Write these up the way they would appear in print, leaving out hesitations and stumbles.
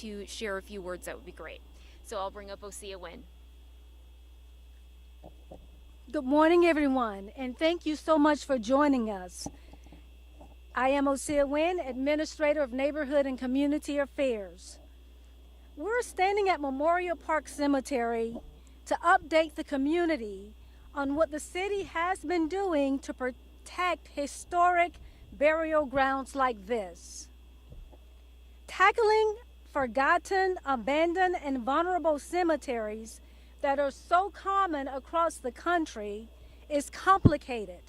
to share a few words, that would be great. So I'll bring up Osea Wynn. Good morning, everyone, and thank you so much for joining us. I am Osea Wynn, Administrator of Neighborhood and Community Affairs. We're standing at Memorial Park Cemetery to update the community on what the city has been doing to protect historic burial grounds like this. Tackling forgotten, abandoned, and vulnerable cemeteries that are so common across the country is complicated.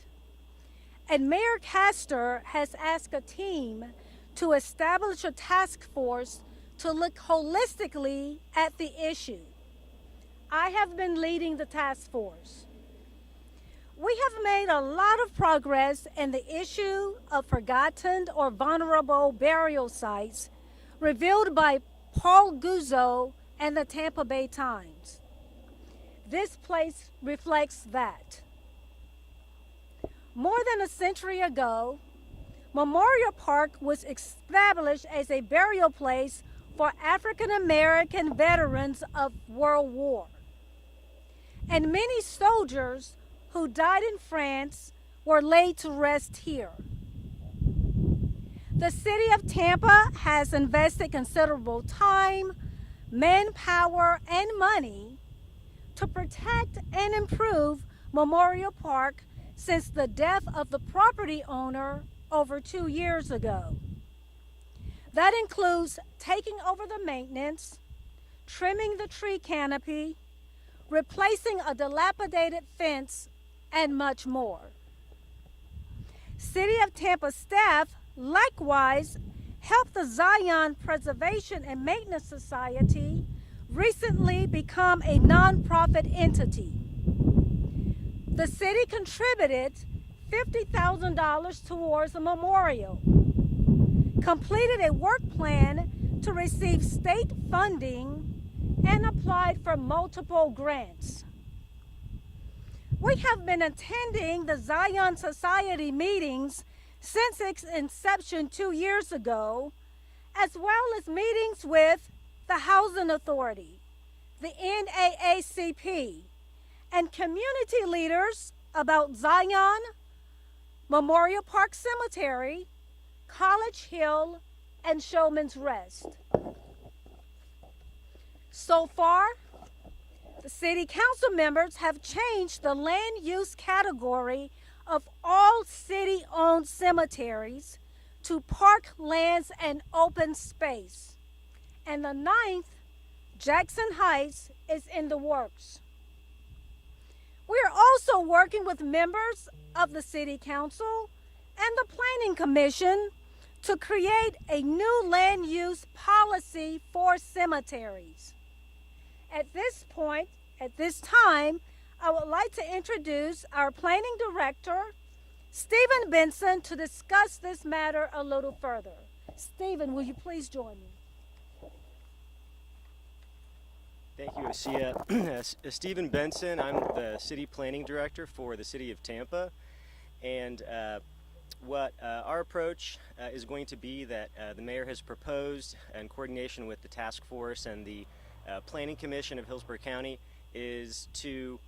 And Mayor Castor has asked a team to establish a task force to look holistically at the issue. I have been leading the task force. We have made a lot of progress in the issue of forgotten or vulnerable burial sites revealed by Paul Guzzo and the Tampa Bay Times. This place reflects that. More than a century ago, Memorial Park was established as a burial place for African American veterans of World War. And many soldiers who died in France were laid to rest here. The city of Tampa has invested considerable time, manpower, and money to protect and improve Memorial Park since the death of the property owner over 2 years ago. That includes taking over the maintenance, trimming the tree canopy, replacing a dilapidated fence, and much more. City of Tampa staff likewise helped the Zion Preservation and Maintenance Society recently become a nonprofit entity. The city contributed $50,000 towards a memorial, completed a work plan to receive state funding, and applied for multiple grants. We have been attending the Zion Society meetings since its inception 2 years ago, as well as meetings with the Housing Authority, the NAACP, and community leaders about Zion, Memorial Park Cemetery, College Hill, and Showman's Rest. So far, the city council members have changed the land use category of all city-owned cemeteries to park lands and open space. And the 9th, Jackson Heights, is in the works. We are also working with members of the City Council and the Planning Commission to create a new land use policy for cemeteries. At this point, at this time, I would like to introduce our Planning Director, Stephen Benson, to discuss this matter a little further. Stephen, will you please join me? Thank you, Osea. Stephen Benson, I'm the City Planning Director for the City of Tampa, and what our approach is going to be that the Mayor has proposed in coordination with the task force and the Planning Commission of Hillsborough County is to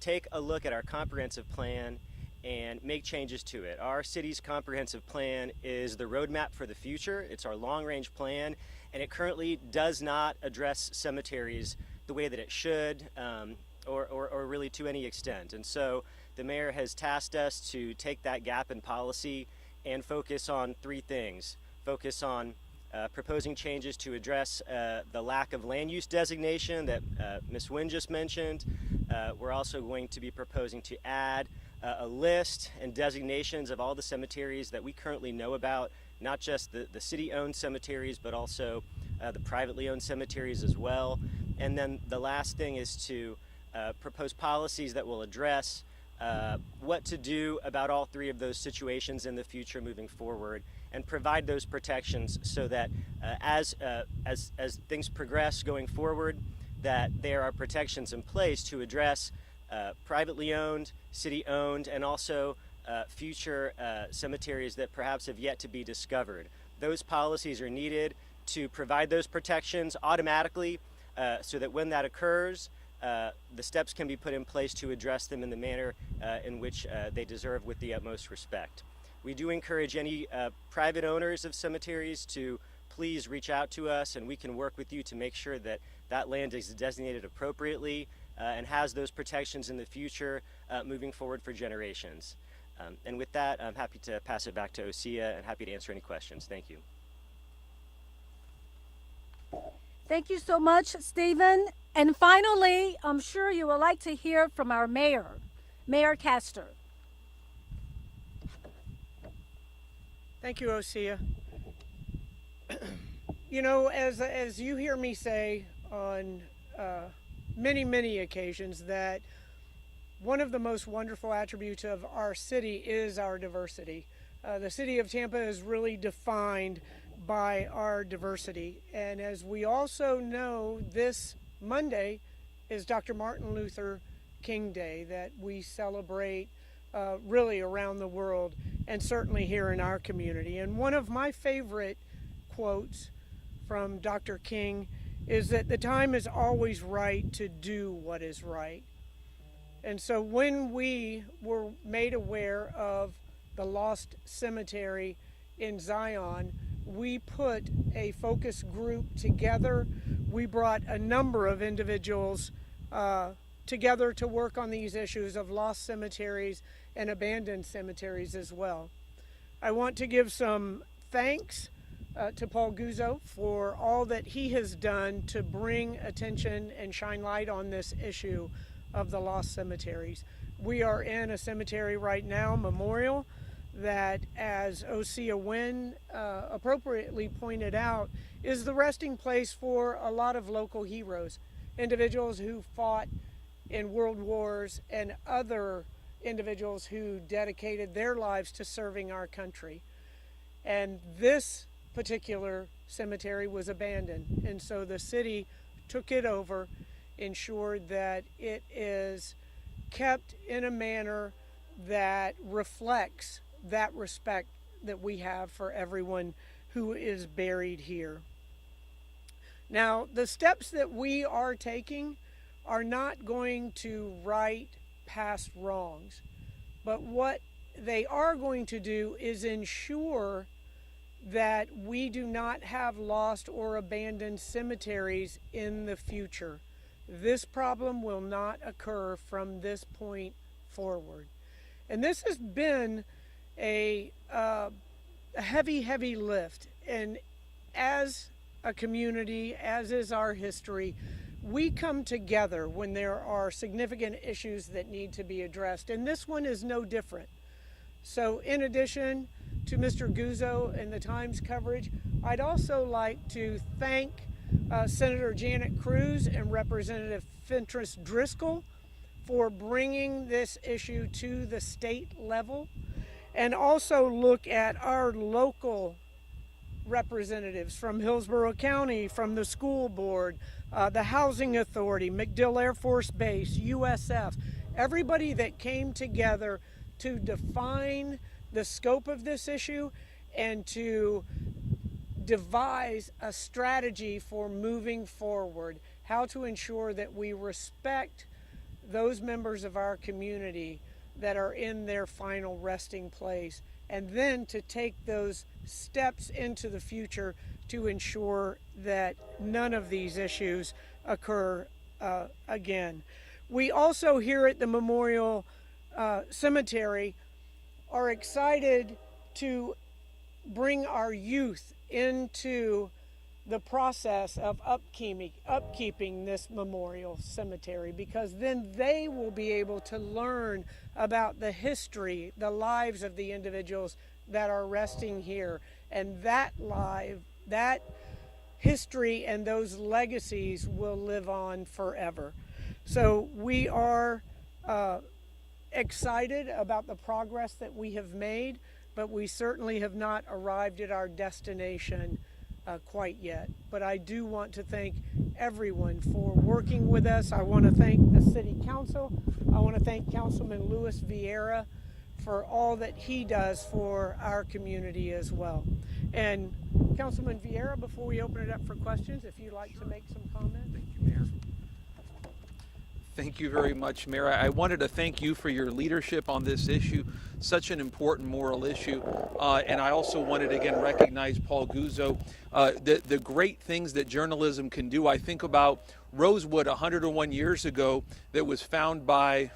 take a look at our comprehensive plan and make changes to it. Our city's comprehensive plan is the roadmap for the future. It's our long-range plan, and it currently does not address cemeteries the way that it should, or really to any extent. And so the Mayor has tasked us to take that gap in policy and focus on 3 things. Focus on proposing changes to address the lack of land use designation that Ms. Wynn just mentioned. We're also going to be proposing to add a list and designations of all the cemeteries that we currently know about, not just the city-owned cemeteries, but also the privately owned cemeteries as well. And then the last thing is to propose policies that will address what to do about all 3 of those situations in the future moving forward, and provide those protections so that as things progress going forward, that there are protections in place to address privately owned, city-owned, and also future cemeteries that perhaps have yet to be discovered. Those policies are needed to provide those protections automatically so that when that occurs, the steps can be put in place to address them in the manner in which they deserve with the utmost respect. We do encourage any private owners of cemeteries to please reach out to us, and we can work with you to make sure that that land is designated appropriately and has those protections in the future moving forward for generations. And with that, I'm happy to pass it back to Osea and happy to answer any questions. Thank you. Thank you so much, Stephen. And finally, I'm sure you would like to hear from our mayor, Mayor Castor. Thank you, Osea. You know, as you hear me say on many occasions, that one of the most wonderful attributes of our city is our diversity. The city of Tampa is really defined by our diversity. And as we also know, this Monday is Dr. Martin Luther King Day, that we celebrate really around the world and certainly here in our community. And one of my favorite quotes from Dr. King is that the time is always right to do what is right. And so when we were made aware of the lost cemetery in Zion, we put a focus group together. We brought a number of individuals together to work on these issues of lost cemeteries and abandoned cemeteries as well. I want to give some thanks to Paul Guzzo for all that he has done to bring attention and shine light on this issue of the lost cemeteries. We are in a cemetery right now, Memorial, that, as Osea Wynn appropriately pointed out, is the resting place for a lot of local heroes, individuals who fought in world wars and other individuals who dedicated their lives to serving our country. And this particular cemetery was abandoned, and so the city took it over, ensured that it is kept in a manner that reflects that respect that we have for everyone who is buried here. Now, the steps that we are taking are not going to right past wrongs, but what they are going to do is ensure that we do not have lost or abandoned cemeteries in the future. This problem will not occur from this point forward. And this has been a heavy lift. And as a community, as is our history, we come together when there are significant issues that need to be addressed. And this one is no different. So in addition to Mr. Guzzo and the Times coverage, I'd also like to thank Senator Janet Cruz and Representative Fentress Driscoll for bringing this issue to the state level, and also look at our local representatives from Hillsborough County, from the school board, the Housing Authority, MacDill Air Force Base, USF, everybody that came together to define the scope of this issue and to devise a strategy for moving forward, how to ensure that we respect those members of our community that are in their final resting place, and then to take those steps into the future to ensure that none of these issues occur again. We also here at the Memorial Cemetery are excited to bring our youth into the process of upkeeping this memorial cemetery, because then they will be able to learn about the history, the lives of the individuals that are resting here, and that history and those legacies will live on forever. So we are excited about the progress that we have made, but we certainly have not arrived at our destination quite yet. But I do want to thank everyone for working with us. I want to thank the City Council. I want to thank Councilman Luis Vieira for all that he does for our community as well. And Councilman Vieira, before we open it up for questions, if you'd like to make some comments. Thank you, Mayor. Thank you very much, Mayor. I wanted to thank you for your leadership on this issue, such an important moral issue. And I also wanted to again recognize Paul Guzzo. The great things that journalism can do. I think about Rosewood 101 years ago that was found by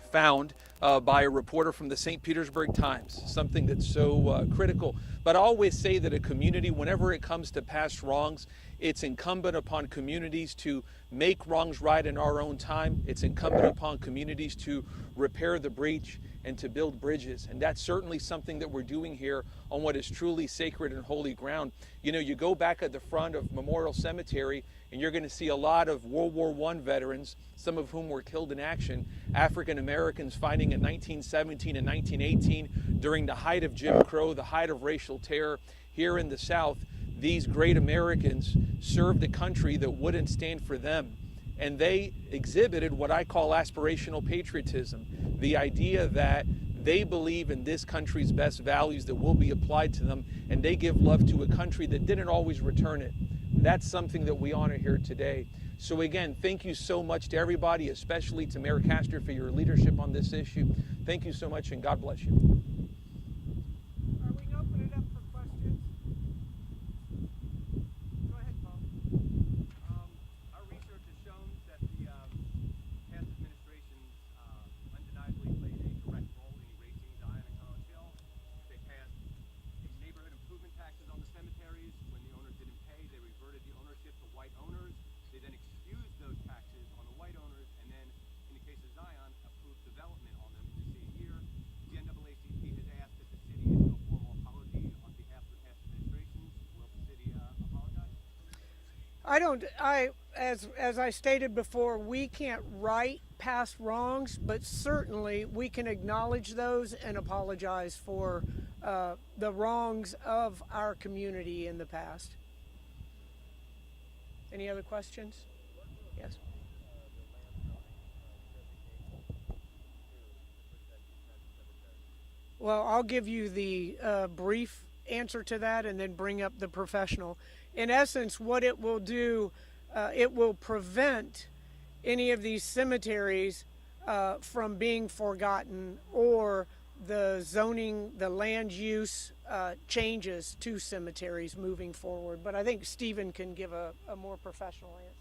a reporter from the St. Petersburg Times, something that's so critical. But I always say that a community, whenever it comes to past wrongs, it's incumbent upon communities to make wrongs right in our own time. It's incumbent upon communities to repair the breach and to build bridges. And that's certainly something that we're doing here on what is truly sacred and holy ground. You know, you go back at the front of Memorial Cemetery and you're going to see a lot of World War I veterans, some of whom were killed in action, African Americans fighting in 1917 and 1918 during the height of Jim Crow, the height of racial terror here in the South. These great Americans served a country that wouldn't stand for them. And they exhibited what I call aspirational patriotism, the idea that they believe in this country's best values that will be applied to them, and they give love to a country that didn't always return it. That's something that we honor here today. So again, thank you so much to everybody, especially to Mayor Castor for your leadership on this issue. Thank you so much, and God bless you. Are we opening it up for questions? Go ahead, Paul. Our research has shown that the past administrations undeniably played a direct role in erasing Zion and College Hill. They passed neighborhood improvement taxes on the cemeteries. When the owners didn't pay, they reverted the ownership to white owners. They then excused those taxes on the white owners, and then, in the case of Zion, approved development on them in the same year. The NAACP has asked that the city issue a formal apology on behalf of the past administrations. Will the city apologize? As I stated before, we can't right past wrongs, but certainly we can acknowledge those and apologize for the wrongs of our community in the past. Any other questions? Yes. Well, I'll give you the brief answer to that and then bring up the professional. In essence, what it will do, it will prevent any of these cemeteries from being forgotten, or the zoning, the land use changes to cemeteries moving forward. But I think Stephen can give a more professional answer.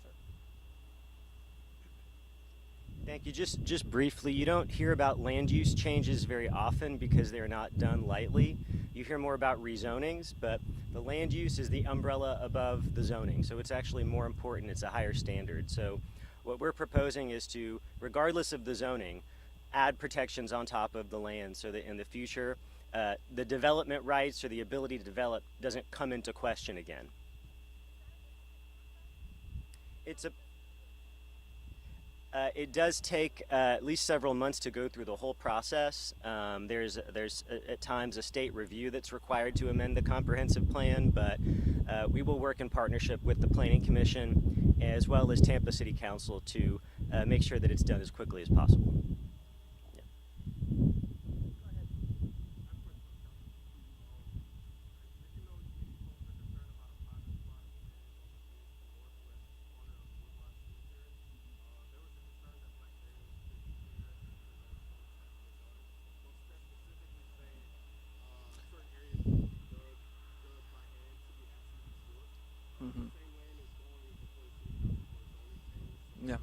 Thank you. Just briefly, you don't hear about land use changes very often because they're not done lightly. You hear more about rezonings, but the land use is the umbrella above the zoning, so it's actually more important. It's a higher standard. So what we're proposing is to, regardless of the zoning, add protections on top of the land so that in the future, the development rights or the ability to develop doesn't come into question again. It does take at least several months to go through the whole process. There's at times a state review that's required to amend the comprehensive plan, but we will work in partnership with the Planning Commission as well as Tampa City Council to make sure that it's done as quickly as possible. Yeah.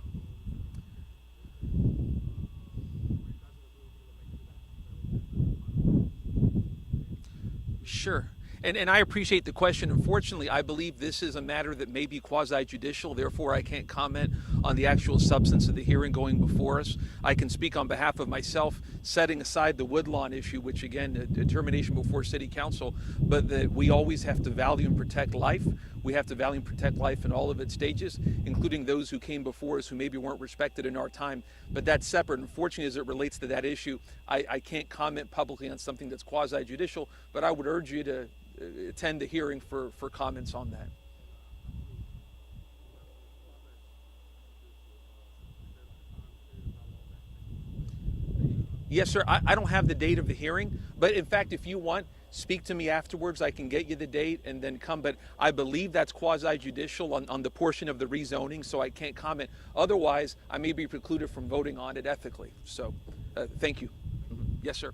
Sure. And I appreciate the question. Unfortunately, I believe this is a matter that may be quasi-judicial. Therefore, I can't comment on the actual substance of the hearing going before us. I can speak on behalf of myself, setting aside the woodlawn issue, which again, a determination before City Council, but that we always have to value and protect life. We have to value and protect life in all of its stages, including those who came before us who maybe weren't respected in our time. But that's separate. Unfortunately, as it relates to that issue, I can't comment publicly on something that's quasi-judicial, but I would urge you to attend the hearing for comments on that. Yes, sir. I don't have the date of the hearing, but in fact, if you want, speak to me afterwards. I can get you the date and then come. But I believe that's quasi-judicial on the portion of the rezoning, so I can't comment. Otherwise, I may be precluded from voting on it ethically. So thank you. Yes, sir.